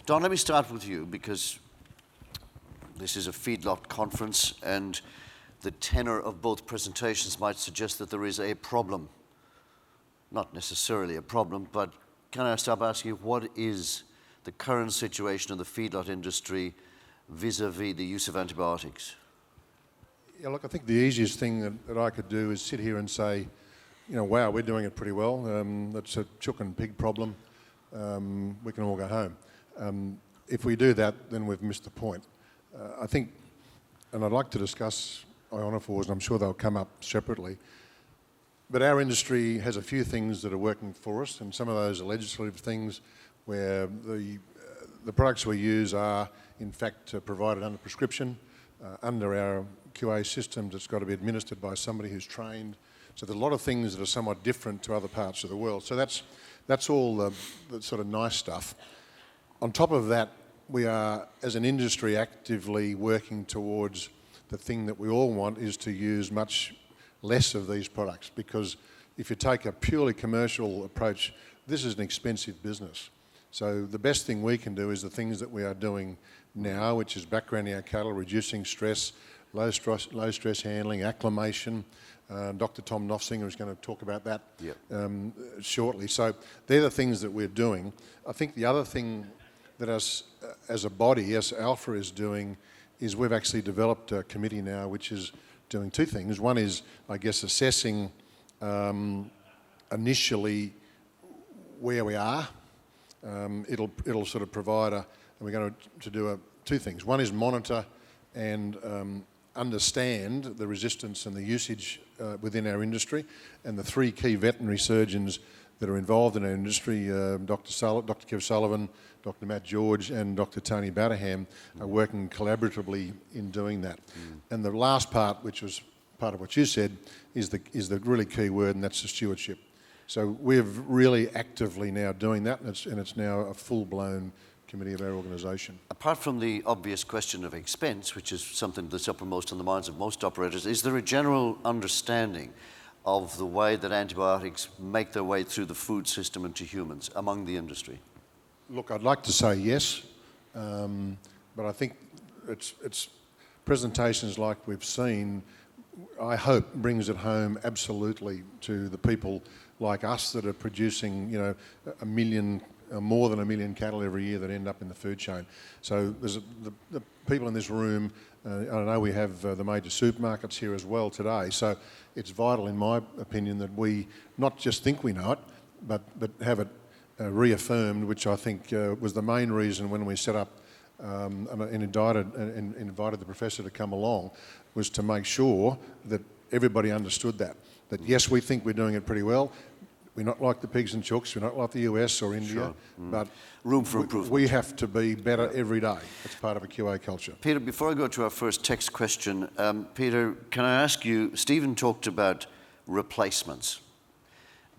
Don, let me start with you, because this is a Feedlot conference, and the tenor of both presentations might suggest that there is a problem. Not necessarily a problem, but can I start by asking you, what is the current situation in the feedlot industry vis-a-vis the use of antibiotics? Yeah, look, I think the easiest thing that I could do is sit here and say, you know, wow, we're doing it pretty well. That's a chook and pig problem. We can all go home. If we do that, then we've missed the point. I think, and I'd like to discuss ionophores, and I'm sure they'll come up separately, but our industry has a few things that are working for us, and some of those are legislative things where the products we use are, in fact, provided under prescription, under our QA system that's got to be administered by somebody who's trained. So there's a lot of things that are somewhat different to other parts of the world. So that's all the sort of nice stuff. On top of that, we are, as an industry, actively working towards the thing that we all want, is to use much less of these products, because if you take a purely commercial approach, this is an expensive business. So the best thing we can do is the things that we are doing now, which is backgrounding our cattle, reducing stress, low stress handling, acclimation. Dr. Tom Nofsinger is going to talk about that shortly. So they're the things that we're doing. I think the other thing that us as a body, as ALFA is doing, is we've actually developed a committee now which is doing two things. One is, I guess, assessing initially where we are. It'll sort of provide and we're going to do two things. One is monitor and understand the resistance and the usage within our industry, and the three key veterinary surgeons that are involved in our industry, Dr. Kev Sullivan, Dr. Matt George and Dr. Tony Batterham, are working collaboratively in doing that. And the last part, which was part of what you said, is the really key word, and that's the stewardship. So we're really actively now doing that, and it's now a full-blown committee of our organisation. Apart from the obvious question of expense, which is something that's uppermost in the minds of most operators, is there a general understanding of the way that antibiotics make their way through the food system into humans among the industry? Look, I'd like to say yes, but I think it's presentations like we've seen, I hope, brings it home absolutely to the people like us that are producing, you know, more than 1 million cattle every year that end up in the food chain. So there's the people in this room, I know we have the major supermarkets here as well today, so it's vital, in my opinion, that we not just think we know it, but have it reaffirmed, which I think was the main reason when we set up and invited the professor to come along, was to make sure that everybody understood that yes, we think we're doing it pretty well. We're not like the pigs and chooks, we're not like the US or India, but room for improvement. We have to be better every day. It's part of a QA culture. Peter, before I go to our first text question, Peter, can I ask you, Stephen talked about replacements,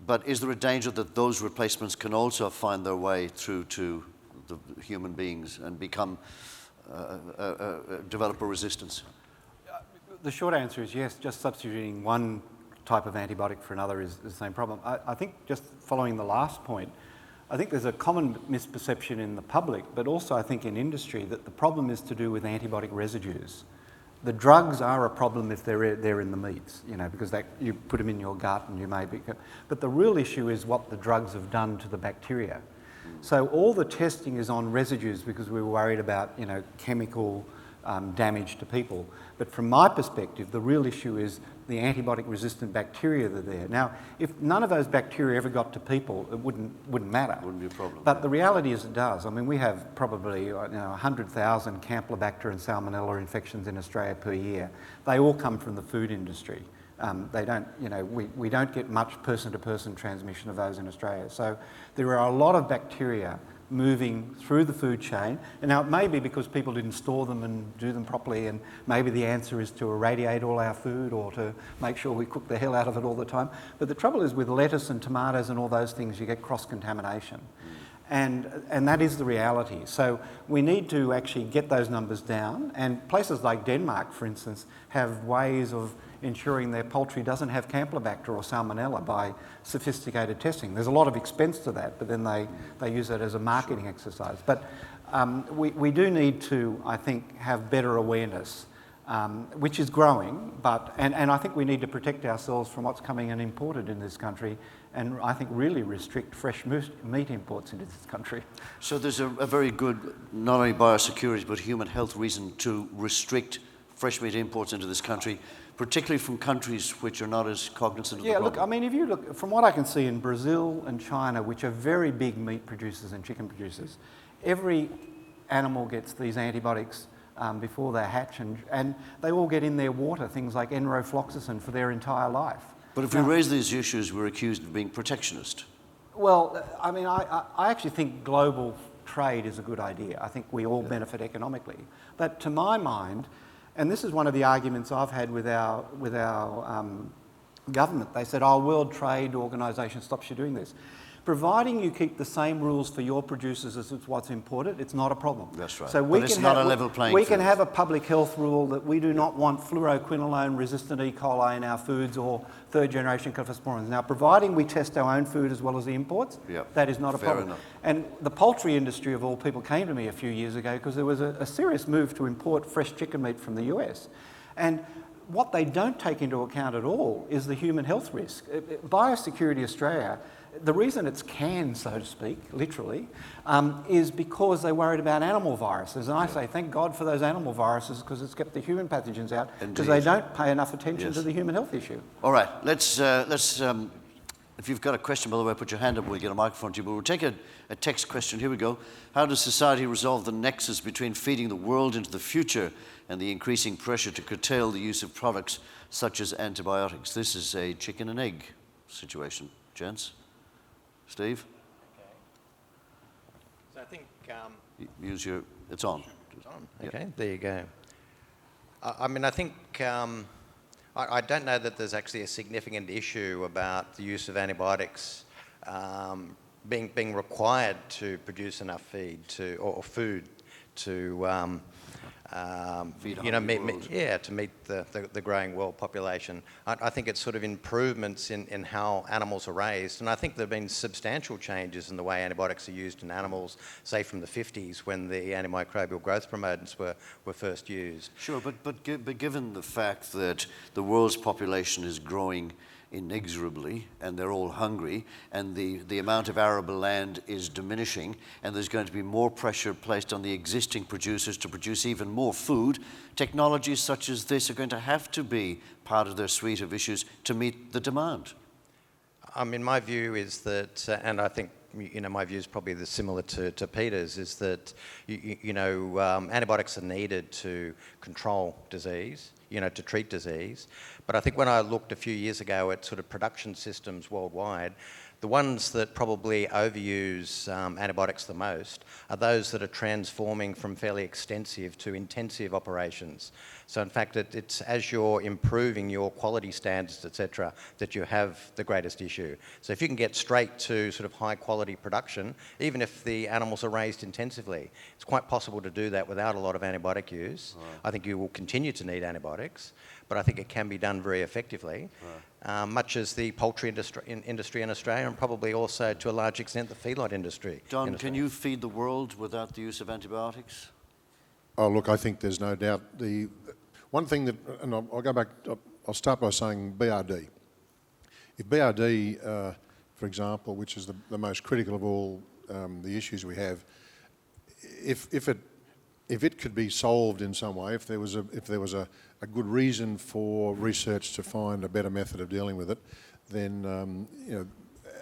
but is there a danger that those replacements can also find their way through to the human beings and become develop a resistance? The short answer is yes. Just substituting one type of antibiotic for another is the same problem. I think, just following the last point, I think there's a common misperception in the public, but also I think in industry, that the problem is to do with antibiotic residues. The drugs are a problem if they're in the meats, you know, because you put them in your gut and you may be... But the real issue is what the drugs have done to the bacteria. So all the testing is on residues because we're worried about, you know, chemical damage to people. But from my perspective, the real issue is the antibiotic-resistant bacteria that are there. Now, if none of those bacteria ever got to people, it wouldn't matter. Wouldn't be a problem. But the reality is it does. I mean, we have probably 100,000 Campylobacter and Salmonella infections in Australia per year. They all come from the food industry. They don't, you know, we don't get much person-to-person transmission of those in Australia. So there are a lot of bacteria moving through the food chain. And now it may be because people didn't store them and do them properly, and maybe the answer is to irradiate all our food or to make sure we cook the hell out of it all the time. But the trouble is with lettuce and tomatoes and all those things, you get cross-contamination. And that is the reality. So we need to actually get those numbers down, and places like Denmark, for instance, have ways of ensuring their poultry doesn't have Campylobacter or Salmonella by sophisticated testing. There's a lot of expense to that, but then they use it as a marketing exercise. But we do need to, I think, have better awareness, which is growing, and I think we need to protect ourselves from what's coming and imported in this country, and I think really restrict fresh meat imports into this country. So there's a very good, not only biosecurity, but human health reason to restrict fresh meat imports into this country, particularly from countries which are not as cognizant of the problem. Look, I mean, if you look, from what I can see in Brazil and China, which are very big meat producers and chicken producers, every animal gets these antibiotics before they hatch, and they all get in their water, things like enrofloxacin, for their entire life. But if we raise these issues, we're accused of being protectionist. Well, I mean, I actually think global trade is a good idea. I think we all benefit economically. But to my mind, and this is one of the arguments I've had with our government, they said, oh, World Trade Organisation stops you doing this. Providing you keep the same rules for your producers as what's imported, it's not a problem. That's right. So but it's not a level playing field. We field. can have a public health rule that we do not want fluoroquinolone-resistant E. coli in our foods or third-generation Cephalosporins. Now, providing we test our own food as well as the imports, that is not a problem. Enough. And the poultry industry, of all people, came to me a few years ago because there was a serious move to import fresh chicken meat from the US. And what they don't take into account at all is the human health risk. Biosecurity Australia, the reason it's canned, so to speak, literally, is because they worried about animal viruses. And I say, thank God for those animal viruses, because it's kept the human pathogens out, because they don't pay enough attention to the human health issue. All right, let's if you've got a question, by the way, put your hand up, we'll get a microphone to you. But we'll take a text question. Here we go. How does society resolve the nexus between feeding the world into the future and the increasing pressure to curtail the use of products such as antibiotics? This is a chicken and egg situation, gents. Steve? Okay. So I think... Use your... It's on. It's on. Okay, there you go. I mean, I think... I don't know that there's actually a significant issue about the use of antibiotics being required to produce enough feed or food to... to meet the growing world population. I think it's sort of improvements in how animals are raised, and I think there have been substantial changes in the way antibiotics are used in animals, say from the 50s when the antimicrobial growth promotants were first used. Sure, but given the fact that the world's population is growing inexorably, and they're all hungry, and the amount of arable land is diminishing, and there's going to be more pressure placed on the existing producers to produce even more food, technologies such as this are going to have to be part of their suite of issues to meet the demand. I mean, my view is that, and I think my view is probably similar to Peter's, is that antibiotics are needed to control disease, to treat disease. But I think when I looked a few years ago at sort of production systems worldwide, the ones that probably overuse antibiotics the most are those that are transforming from fairly extensive to intensive operations. So in fact, it's as you're improving your quality standards, etc., that you have the greatest issue. So if you can get straight to sort of high quality production, even if the animals are raised intensively, it's quite possible to do that without a lot of antibiotic use. Right. I think you will continue to need antibiotics, but I think it can be done very effectively. Right. Much as the poultry industry in Australia, and probably also to a large extent the feedlot industry. Don, can you feed the world without the use of antibiotics? Oh, look, I think there's no doubt. The one thing that, and I'll go back, I'll start by saying BRD. If BRD, for example, which is the most critical of all the issues we have, if it could be solved in some way, if there was a good reason for research to find a better method of dealing with it, then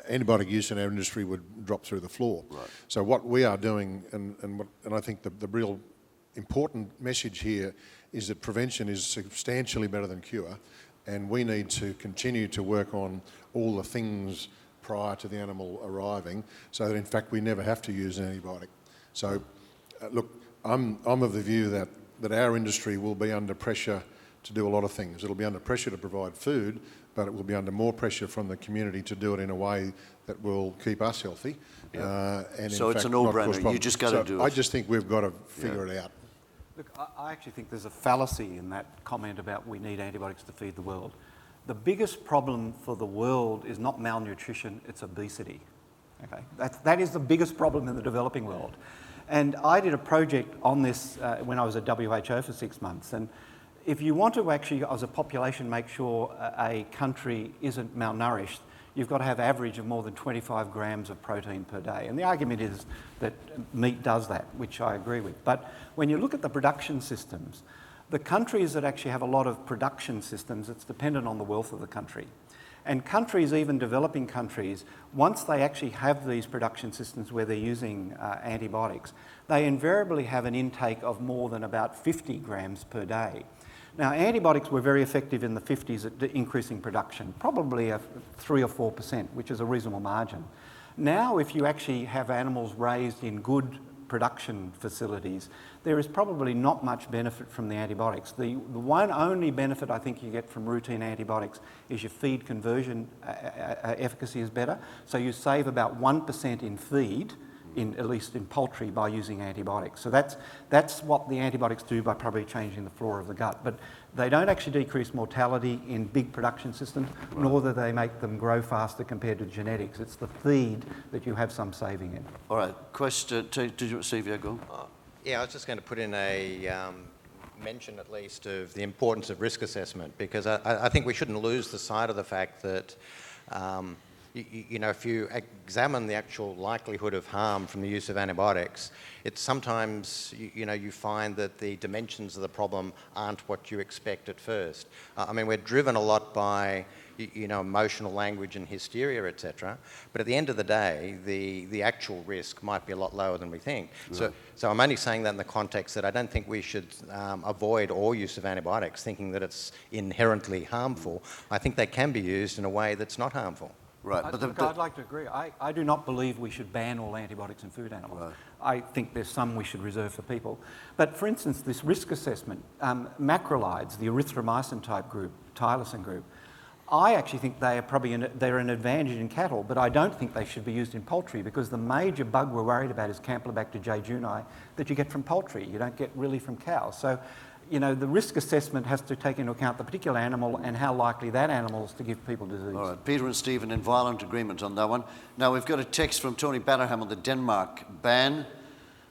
antibiotic use in our industry would drop through the floor. Right. So what we are doing, and I think the real important message here is that prevention is substantially better than cure, and we need to continue to work on all the things prior to the animal arriving, so that in fact we never have to use an antibiotic. So, look, I'm of the view that our industry will be under pressure to do a lot of things. It'll be under pressure to provide food, but it will be under more pressure from the community to do it in a way that will keep us healthy. Yeah. And so it's a no-brainer. You just got to do it. I just think we've got to figure it out. Look, I actually think there's a fallacy in that comment about we need antibiotics to feed the world. The biggest problem for the world is not malnutrition, it's obesity. Okay? That is the biggest problem in the developing world. And I did a project on this when I was at WHO for 6 months. And if you want to actually, as a population, make sure a country isn't malnourished, you've got to have average of more than 25 grams of protein per day. And the argument is that meat does that, which I agree with. But when you look at the production systems, the countries that actually have a lot of production systems, it's dependent on the wealth of the country. And countries, even developing countries, once they actually have these production systems where they're using antibiotics, they invariably have an intake of more than about 50 grams per day. Now, antibiotics were very effective in the 50s at increasing production, probably a 3 or 4%, which is a reasonable margin. Now, if you actually have animals raised in good production facilities, there is probably not much benefit from the antibiotics. The one only benefit I think you get from routine antibiotics is your feed conversion efficacy is better. So you save about 1% in feed, at least in poultry, by using antibiotics. So that's what the antibiotics do by probably changing the flora of the gut. But they don't actually decrease mortality in big production systems, nor do they make them grow faster compared to genetics. It's the feed that you have some saving in. All right, question, did you, Sylvia, go? Yeah, I was just going to put in a mention at least of the importance of risk assessment, because I think we shouldn't lose the sight of the fact that you know, if you examine the actual likelihood of harm from the use of antibiotics, it's sometimes, you know, you find that the dimensions of the problem aren't what you expect at first. I mean, we're driven a lot by, you know, emotional language and hysteria, etc. But at the end of the day, the actual risk might be a lot lower than we think. Right. So I'm only saying that in the context that I don't think we should avoid all use of antibiotics, thinking that it's inherently harmful. I think they can be used in a way that's not harmful. Right, but I'd like to agree. I do not believe we should ban all antibiotics in food animals. Right. I think there's some we should reserve for people. But for instance, this risk assessment, macrolides, the erythromycin type group, tylosin group, I actually think they are probably they're an advantage in cattle, but I don't think they should be used in poultry, because the major bug we're worried about is Campylobacter jejuni that you get from poultry. You don't get really from cows. So, you know, the risk assessment has to take into account the particular animal and how likely that animal is to give people disease. All right, Peter and Stephen in violent agreement on that one. Now, we've got a text from Tony Bannerham on the Denmark ban.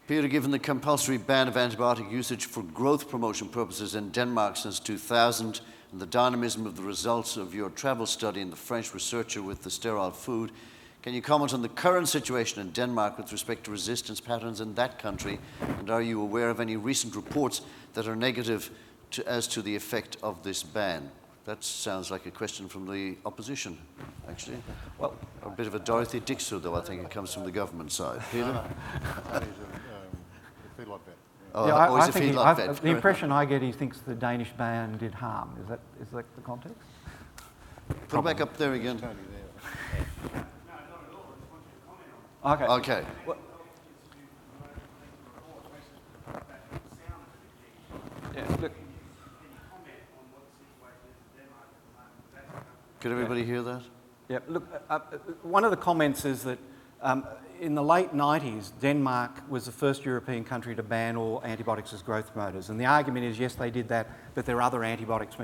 Peter, given the compulsory ban of antibiotic usage for growth promotion purposes in Denmark since 2000, and the dynamism of the results of your travel study and the French researcher with the sterile food, can you comment on the current situation in Denmark with respect to resistance patterns in that country? And are you aware of any recent reports that are negative as to the effect of this ban? That sounds like a question from the opposition, actually. Well, a bit of a Dorothy Dixer, though. I think it comes from the government side. Peter? Feedlot vet. Oh, yeah, I think a feedlot vet. The impression I get, he thinks the Danish ban did harm. Is that the context? Put it back up there again. Tony there. Okay. Okay. Well, yeah, look. Could everybody hear that? Yeah, look, one of the comments is that in the late 90s, Denmark was the first European country to ban all antibiotics as growth promoters. And the argument is, yes, they did that, but their other antibiotics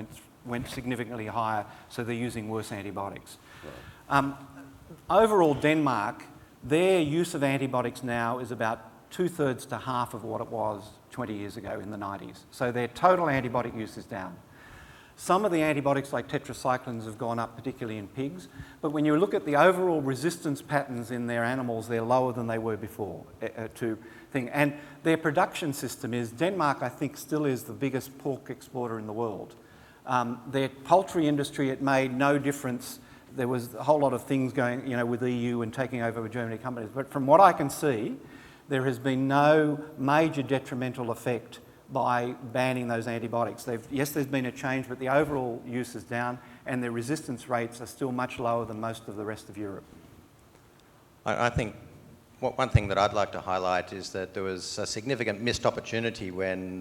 went significantly higher, so they're using worse antibiotics. Right. Overall, Denmark, their use of antibiotics now is about 2/3 to half of what it was 20 years ago in the 90s. So their total antibiotic use is down. Some of the antibiotics like tetracyclines have gone up, particularly in pigs. But when you look at the overall resistance patterns in their animals, they're lower than they were before. And their production system is, Denmark, I think, still is the biggest pork exporter in the world. Their poultry industry, it made no difference. There was a whole lot of things going, you know, with EU and taking over with Germany companies. But from what I can see, there has been no major detrimental effect by banning those antibiotics. Yes, there's been a change, but the overall use is down, and their resistance rates are still much lower than most of the rest of Europe. I think one thing that I'd like to highlight is that there was a significant missed opportunity when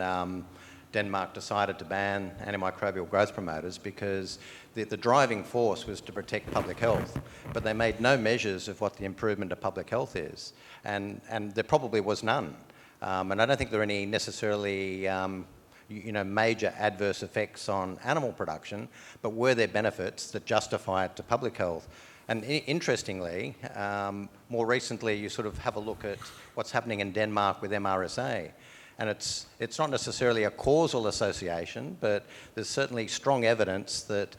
Denmark decided to ban antimicrobial growth promoters, because the driving force was to protect public health, but they made no measures of what the improvement of public health is, and there probably was none. And I don't think there are any necessarily you know, major adverse effects on animal production, but were there benefits that justify it to public health? And interestingly, more recently, you sort of have a look at what's happening in Denmark with MRSA. And it's not necessarily a causal association, but there's certainly strong evidence that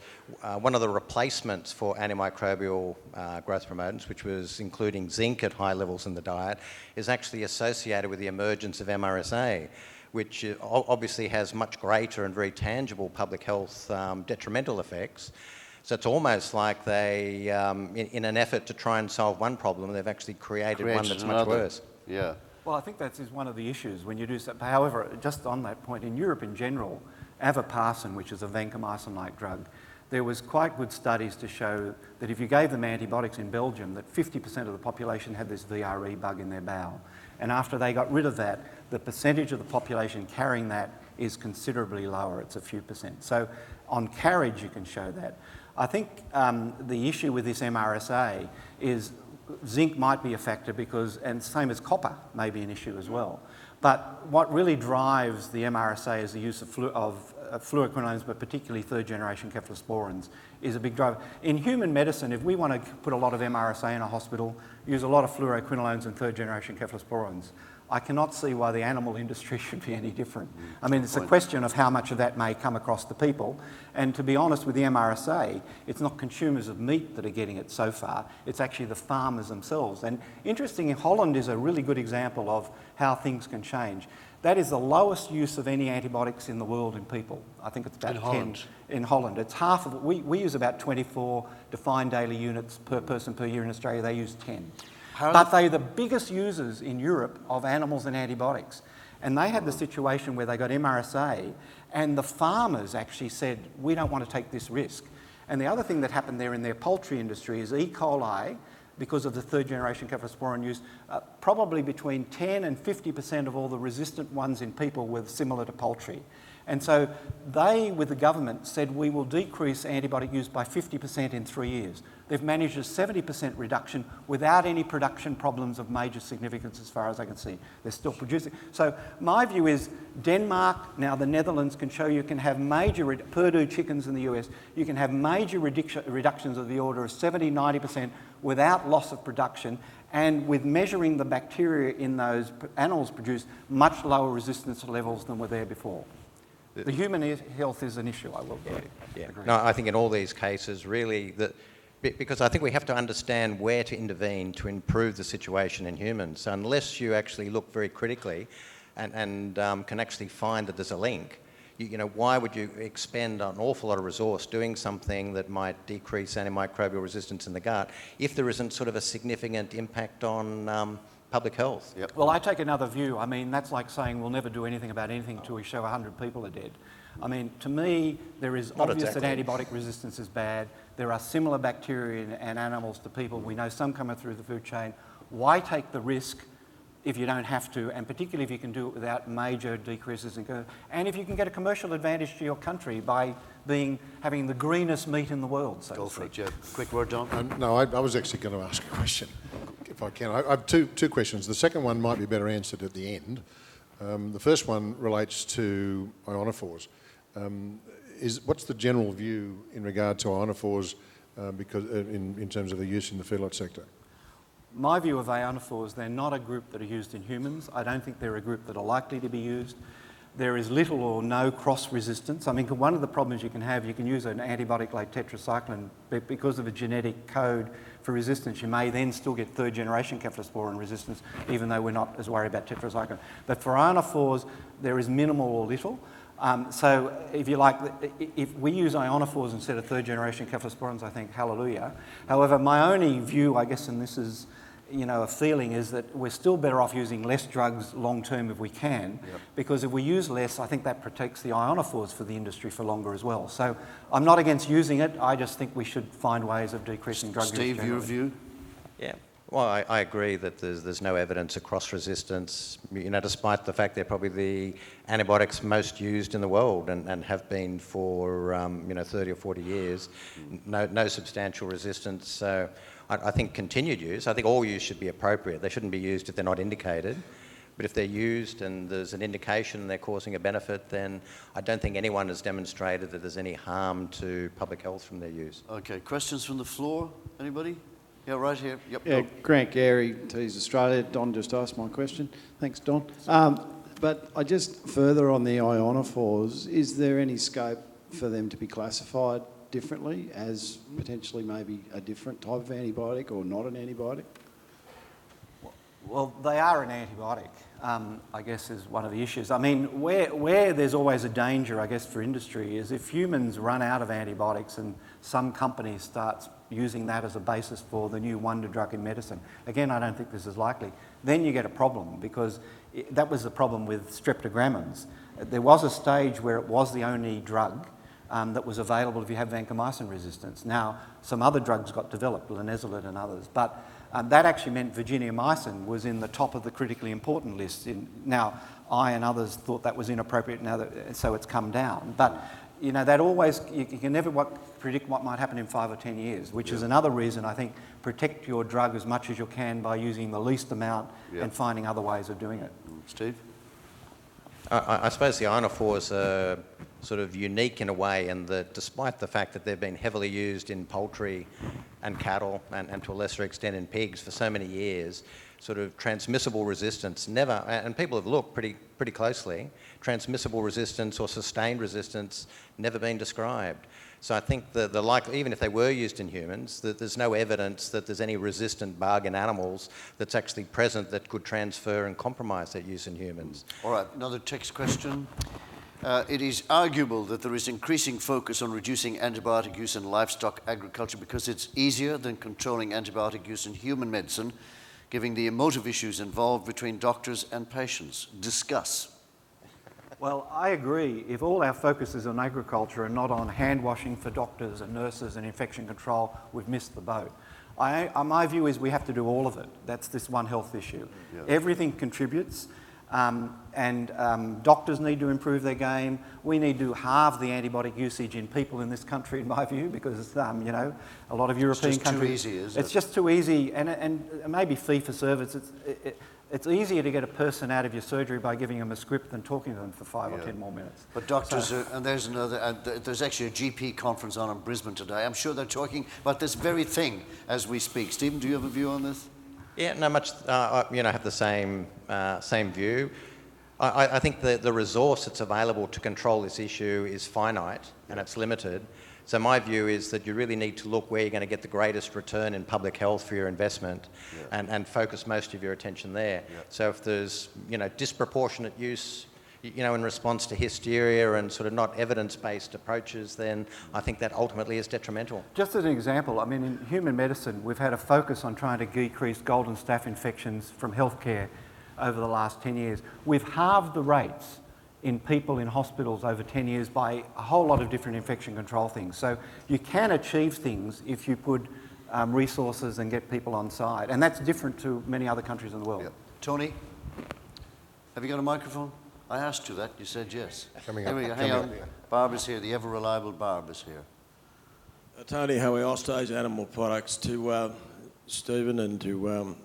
one of the replacements for antimicrobial growth promotants, which was including zinc at high levels in the diet, is actually associated with the emergence of MRSA, which obviously has much greater and very tangible public health detrimental effects. So it's almost like they, in an effort to try and solve one problem, they've actually created one that's much worse. Yeah. Well, I think that is one of the issues when you do so. However, just on that point, in Europe in general, avaparcin, which is a vancomycin-like drug, there was quite good studies to show that if you gave them antibiotics in Belgium, that 50% of the population had this VRE bug in their bowel. And after they got rid of that, the percentage of the population carrying that is considerably lower. It's a few percent. So on carriage, you can show that. I think the issue with this MRSA is zinc might be a factor because, and same as copper may be an issue as well. But what really drives the MRSA is the use of fluoroquinolones, but particularly third-generation cephalosporins, is a big driver. In human medicine, if we want to put a lot of MRSA in a hospital, use a lot of fluoroquinolones and third-generation cephalosporins. I cannot see why the animal industry should be any different. I mean, it's a question of how much of that may come across the people. And to be honest with the MRSA, it's not consumers of meat that are getting it so far. It's actually the farmers themselves. And interestingly, Holland is a really good example of how things can change. That is the lowest use of any antibiotics in the world in people. I think it's about 10 in Holland. It's half of it. We use about 24 defined daily units per person per year in Australia. They use 10. But they're the biggest users in Europe of animals and antibiotics. And they had the situation where they got MRSA and the farmers actually said, we don't want to take this risk. And the other thing that happened there in their poultry industry is E. coli, because of the third-generation cephalosporin use, probably between 10 and 50% of all the resistant ones in people were similar to poultry. And so they, with the government, said we will decrease antibiotic use by 50% in 3 years. They've managed a 70% reduction without any production problems of major significance as far as I can see. They're still producing. So my view is Denmark, now the Netherlands can show you can have major, Purdue chickens in the US, you can have major reductions of the order of 70, 90% without loss of production, and with measuring the bacteria in those animals produced, much lower resistance levels than were there before. The human health is an issue, I will agree. No, I think in all these cases, really, because I think we have to understand where to intervene to improve the situation in humans. So unless you actually look very critically and can actually find that there's a link, you know, why would you expend an awful lot of resource doing something that might decrease antimicrobial resistance in the gut if there isn't sort of a significant impact on public health? Yep. Well, I take another view. I mean, that's like saying we'll never do anything about anything until we show 100 people are dead. I mean, to me, there is obvious that antibiotic resistance is bad. There are similar bacteria and animals to people. We know some coming through the food chain. Why take the risk if you don't have to, and particularly if you can do it without major decreases in... And if you can get a commercial advantage to your country by having the greenest meat in the world, so Go for it, Jeff. Quick word, Don. No, I was actually going to ask a question, if I can. I have two questions. The second one might be better answered at the end. The first one relates to ionophores. What's the general view in regard to ionophores because in terms of the use in the feedlot sector? My view of ionophores, they're not a group that are used in humans. I don't think they're a group that are likely to be used. There is little or no cross-resistance. I mean, one of the problems you can use an antibiotic like tetracycline, but because of a genetic code for resistance, you may then still get third-generation cephalosporin resistance, even though we're not as worried about tetracycline. But for ionophores, there is minimal or little. So if you like, if we use ionophores instead of third-generation cephalosporins, I think hallelujah. However, my only view, I guess, and this is, you know, a feeling, is that we're still better off using less drugs long-term if we can, because if we use less, I think that protects the ionophores for the industry for longer as well. So I'm not against using it, I just think we should find ways of decreasing drug use. Steve, your view? Yeah. Well, I agree that there's no evidence of cross-resistance, you know, despite the fact they're probably the antibiotics most used in the world and have been for, 30 or 40 years. No substantial resistance. So I think continued use, I think all use should be appropriate. They shouldn't be used if they're not indicated. But if they're used and there's an indication they're causing a benefit, then I don't think anyone has demonstrated that there's any harm to public health from their use. Okay, questions from the floor? Anybody? Yeah, right here. Yep. Yeah, go. Grant Gary, Tees Australia. Don just asked my question. Thanks, Don. But I just, further on the ionophores, is there any scope for them to be classified differently as potentially maybe a different type of antibiotic or not an antibiotic? Well, they are an antibiotic, I guess, is one of the issues. I mean, where there's always a danger, I guess, for industry is if humans run out of antibiotics and some company starts using that as a basis for the new wonder drug in medicine. Again, I don't think this is likely. Then you get a problem, because that was the problem with streptogrammins. There was a stage where it was the only drug that was available if you have vancomycin resistance. Now, some other drugs got developed, linezolid and others, but that actually meant virginiamycin was in the top of the critically important list. Now, I and others thought that was inappropriate, so it's come down. But you know, that always, you can never predict what might happen in 5 or 10 years, which is another reason, I think, protect your drug as much as you can by using the least amount and finding other ways of doing it. Steve? I suppose the ionophores are sort of unique in a way, in that despite the fact that they've been heavily used in poultry and cattle and to a lesser extent in pigs for so many years, sort of transmissible resistance never, and people have looked pretty closely, transmissible resistance or sustained resistance never been described. So I think the likely, even if they were used in humans, that there's no evidence that there's any resistant bug in animals that's actually present that could transfer and compromise that use in humans. All right, another text question. It is arguable that there is increasing focus on reducing antibiotic use in livestock agriculture because it's easier than controlling antibiotic use in human medicine, given the emotive issues involved between doctors and patients. Discuss. Well, I agree. If all our focus is on agriculture and not on hand washing for doctors and nurses and infection control, we've missed the boat. My view is we have to do all of it. That's this One Health issue. Yeah. Everything contributes, and doctors need to improve their game. We need to halve the antibiotic usage in people in this country, in my view, because you know, a lot of European countries. It's just too easy, isn't it? It's just too easy, and maybe fee for service. It's easier to get a person out of your surgery by giving them a script than talking to them for 5 or 10 more minutes. But doctors and there's another, there's actually a GP conference on in Brisbane today. I'm sure they're talking about this very thing as we speak. Stephen, do you have a view on this? Yeah, no, much, you know, I have the same view. I think the resource that's available to control this issue is finite and it's limited. So my view is that you really need to look where you're going to get the greatest return in public health for your investment and focus most of your attention there. Yeah. So if there's, you know, disproportionate use, you know, in response to hysteria and sort of not evidence-based approaches, then I think that ultimately is detrimental. Just as an example, I mean, in human medicine, we've had a focus on trying to decrease golden staph infections from healthcare over the last 10 years. We've halved the rates in people in hospitals over 10 years by a whole lot of different infection control things. So you can achieve things if you put resources and get people on side. And that's different to many other countries in the world. Yeah. Tony, have you got a microphone? I asked you that. You said yes. Coming Here up. we go. Hang on. Barb is here. The ever-reliable Barb is here. Tony, how are stage animal products to Stephen and to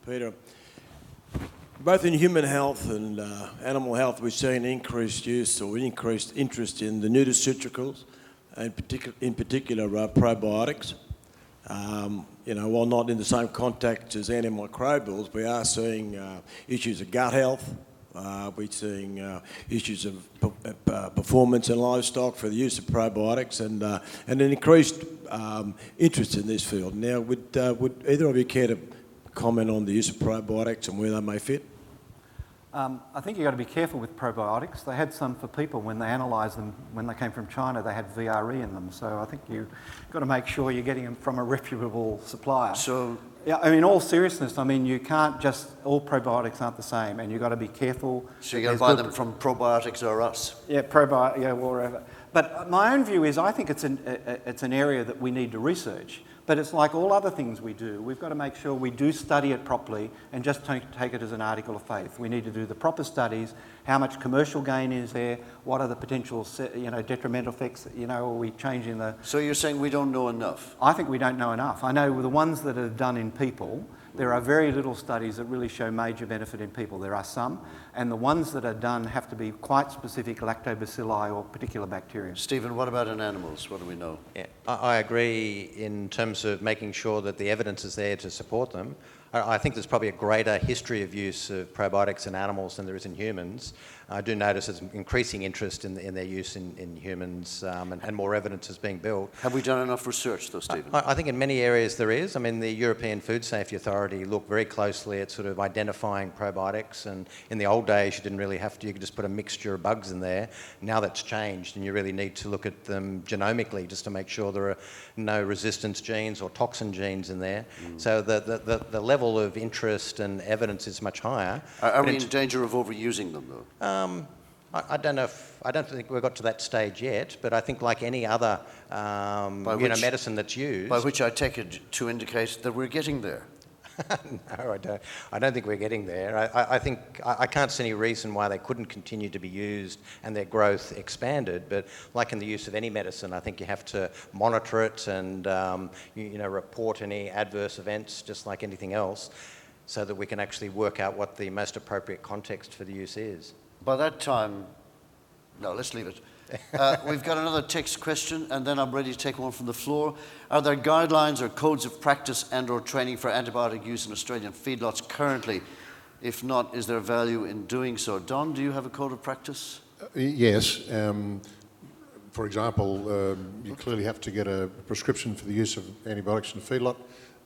Peter. Both in human health and animal health, we've seen increased use or increased interest in the nutraceuticals, and in particular probiotics. You know, while not in the same context as antimicrobials, we are seeing issues of gut health. We're seeing issues of performance in livestock for the use of probiotics, and an increased interest in this field. Now, would either of you care to comment on the use of probiotics and where they may fit? I think you've got to be careful with probiotics. They had some for people when they analysed them. When they came from China, they had VRE in them. So I think you've got to make sure you're getting them from a reputable supplier. So, yeah, I mean, in all seriousness, I mean, you can't just, all probiotics aren't the same, and you've got to be careful. So you've got to buy them from Probiotics or us? Yeah, probiotics, yeah, whatever. But my own view is I think it's an area that we need to research. But it's like all other things we do. We've got to make sure we do study it properly and just take it as an article of faith. We need to do the proper studies. How much commercial gain is there? What are the potential, detrimental effects? Are we changing the... So you're saying we don't know enough? I think we don't know enough. I know the ones that are done in people, there are very little studies that really show major benefit in people. There are some, and the ones that are done have to be quite specific lactobacilli or particular bacteria. Stephen, what about in animals? What do we know? Yeah, I agree in terms of making sure that the evidence is there to support them. I think there's probably a greater history of use of probiotics in animals than there is in humans. I do notice there's increasing interest in their use in humans, and more evidence is being built. Have we done enough research, though, Stephen? I think in many areas there is. I mean, the European Food Safety Authority looked very closely at sort of identifying probiotics, and in the old days you didn't really have to, you could just put a mixture of bugs in there. Now that's changed, and you really need to look at them genomically just to make sure there are no resistance genes or toxin genes in there. So the level of interest and evidence is much higher. Are we in danger of overusing them, though? I don't know I don't think we've got to that stage yet, but I think like any other medicine that's used... By which I take it to indicate that we're getting there. No, I don't think we're getting there. I think I can't see any reason why they couldn't continue to be used and their growth expanded. But like in the use of any medicine, I think you have to monitor it and report any adverse events, just like anything else, so that we can actually work out what the most appropriate context for the use is. By that time, no, let's leave it. We've got another text question, and then I'm ready to take one from the floor. Are there guidelines or codes of practice and or training for antibiotic use in Australian feedlots currently? If not, is there value in doing so? Don, do you have a code of practice? Yes. For example, you clearly have to get a prescription for the use of antibiotics in a feedlot.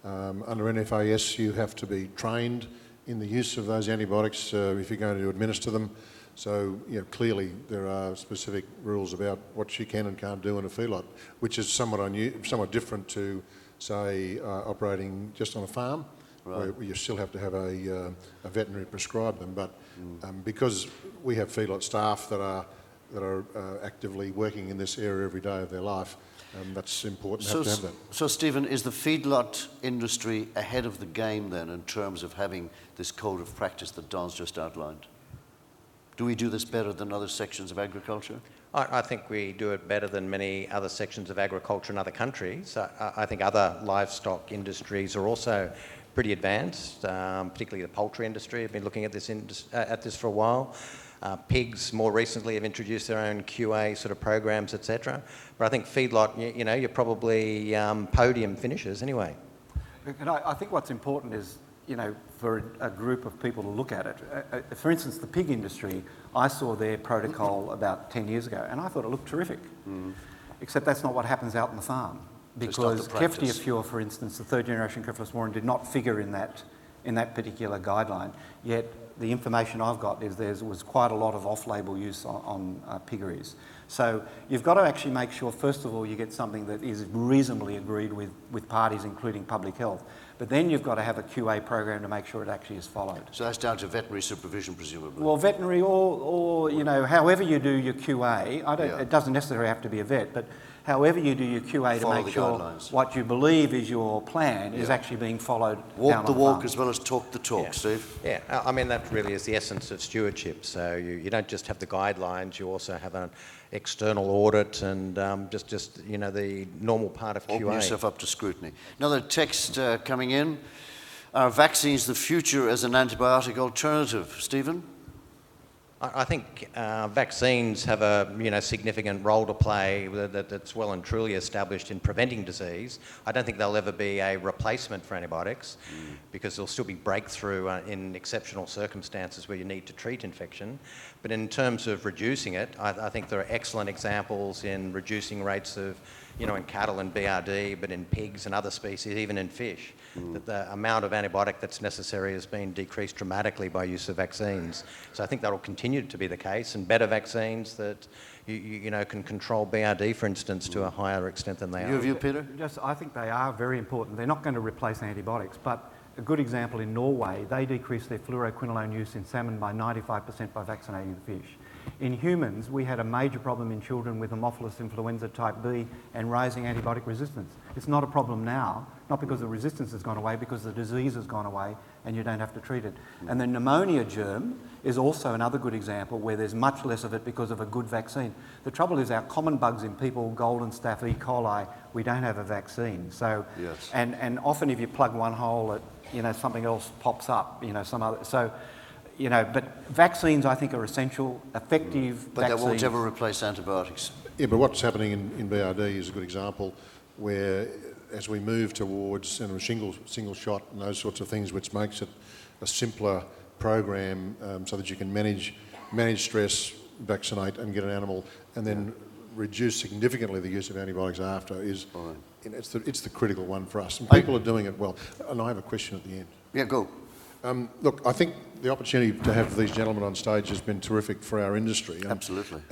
Under NFAS, you have to be trained in the use of those antibiotics if you're going to administer them. So, clearly there are specific rules about what you can and can't do in a feedlot, which is somewhat different to, say, operating just on a farm, right, where you still have to have a veterinary prescribe them. But because we have feedlot staff that are actively working in this area every day of their life, that's important to have that. So, Stephen, is the feedlot industry ahead of the game then in terms of having this code of practice that Don's just outlined? Do we do this better than other sections of agriculture? I think we do it better than many other sections of agriculture in other countries. I think other livestock industries are also pretty advanced, particularly the poultry industry. Have been looking at this for a while. Pigs more recently have introduced their own QA sort of programs, etc. But I think feedlot, you're probably podium finishers anyway. And I think what's important is, for a group of people to look at it. For instance, the pig industry, I saw their protocol about 10 years ago, and I thought it looked terrific. Except that's not what happens out on the farm. Because Keftiafure, for instance, the third generation Cephalosporin, did not figure in that particular guideline. Yet the information I've got is there was quite a lot of off-label use on piggeries. So you've got to actually make sure, first of all, you get something that is reasonably agreed with parties, including public health. But then you've got to have a QA program to make sure it actually is followed. So that's down to veterinary supervision, presumably? Well, veterinary or however you do your QA, it doesn't necessarily have to be a vet, but however you do your QA to make sure what you believe is your plan is actually being followed. Walk the walk as well as talk the talk, Steve. Yeah, I mean, that really is the essence of stewardship. So you don't just have the guidelines, you also have an external audit and just the normal part of QA. Open yourself up to scrutiny. Another text coming in. Are vaccines the future as an antibiotic alternative? Stephen? I think vaccines have a significant role to play that's well and truly established in preventing disease. I don't think they'll ever be a replacement for antibiotics because there'll still be breakthrough in exceptional circumstances where you need to treat infection. But in terms of reducing it, I think there are excellent examples in reducing rates of, in cattle and BRD, but in pigs and other species, even in fish, that the amount of antibiotic that's necessary has been decreased dramatically by use of vaccines. So I think that will continue to be the case, and better vaccines that can control BRD, for instance, to a higher extent than they are. Your view, Peter? I think they are very important. They're not going to replace antibiotics, but a good example in Norway, they decreased their fluoroquinolone use in salmon by 95% by vaccinating the fish. In humans, we had a major problem in children with Haemophilus influenza type B and rising antibiotic resistance. It's not a problem now, not because the resistance has gone away, because the disease has gone away and you don't have to treat it. And the pneumonia germ is also another good example where there's much less of it because of a good vaccine. The trouble is our common bugs in people, golden staph, E. coli, we don't have a vaccine. So, yes. and often if you plug one hole, something else pops up, some other. So, but vaccines I think are essential, effective But vaccines. they won't ever replace antibiotics. Yeah, but what's happening in BRD is a good example where as we move towards single shot and those sorts of things, which makes it a simpler program so that you can manage stress, vaccinate and get an animal and then reduce significantly the use of antibiotics after is, it's the critical one for us. And people are doing it well. And I have a question at the end. Yeah, go. Look, I think the opportunity to have these gentlemen on stage has been terrific for our industry. Absolutely.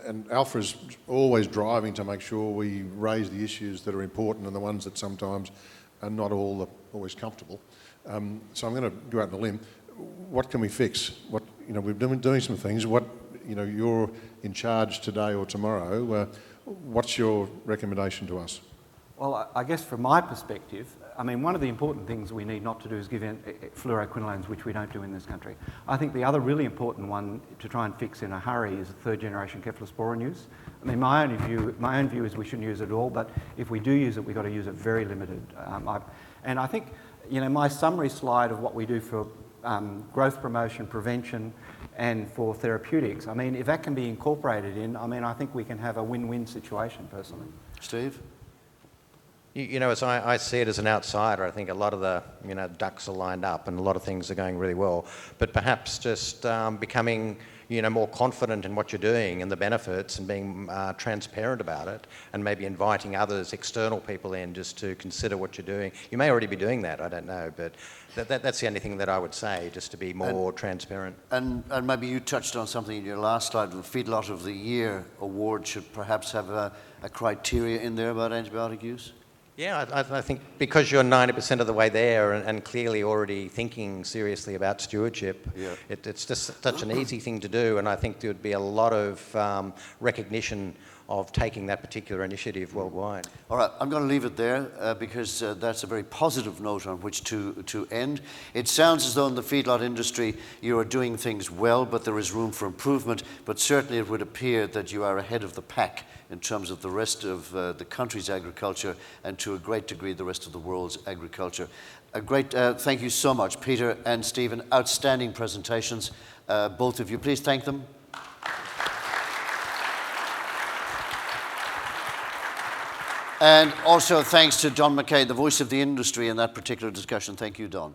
And ALFA is always driving to make sure we raise the issues that are important and the ones that sometimes are not always comfortable. So I'm going to go out on a limb. What can we fix? We've been doing some things. You're in charge today or tomorrow. What's your recommendation to us? Well, I guess from my perspective, one of the important things we need not to do is give fluoroquinolones, which we don't do in this country. I think the other really important one to try and fix in a hurry is third-generation cephalosporin use. My own view is we shouldn't use it at all, but if we do use it, we've got to use it very limited. And I think, my summary slide of what we do for growth promotion, prevention, and for therapeutics, if that can be incorporated in, I think we can have a win-win situation, personally. Steve? As I see it as an outsider, I think a lot of the ducks are lined up and a lot of things are going really well. But perhaps just becoming more confident in what you're doing and the benefits and being transparent about it and maybe inviting others, external people in just to consider what you're doing. You may already be doing that, I don't know, but that's the only thing that I would say, just to be more transparent. And maybe you touched on something in your last slide. The Feedlot of the Year award should perhaps have a criteria in there about antibiotic use? Yeah, I think because you're 90% of the way there and clearly already thinking seriously about stewardship, it's just such an easy thing to do, and I think there would be a lot of recognition of taking that particular initiative worldwide. All right, I'm going to leave it there because that's a very positive note on which to end. It sounds as though in the feedlot industry you are doing things well, but there is room for improvement, but certainly it would appear that you are ahead of the pack in terms of the rest of the country's agriculture and to a great degree the rest of the world's agriculture. A great thank you so much, Peter and Stephen. Outstanding presentations, both of you. Please thank them. And also thanks to Don Mackay, the voice of the industry in that particular discussion. Thank you, Don.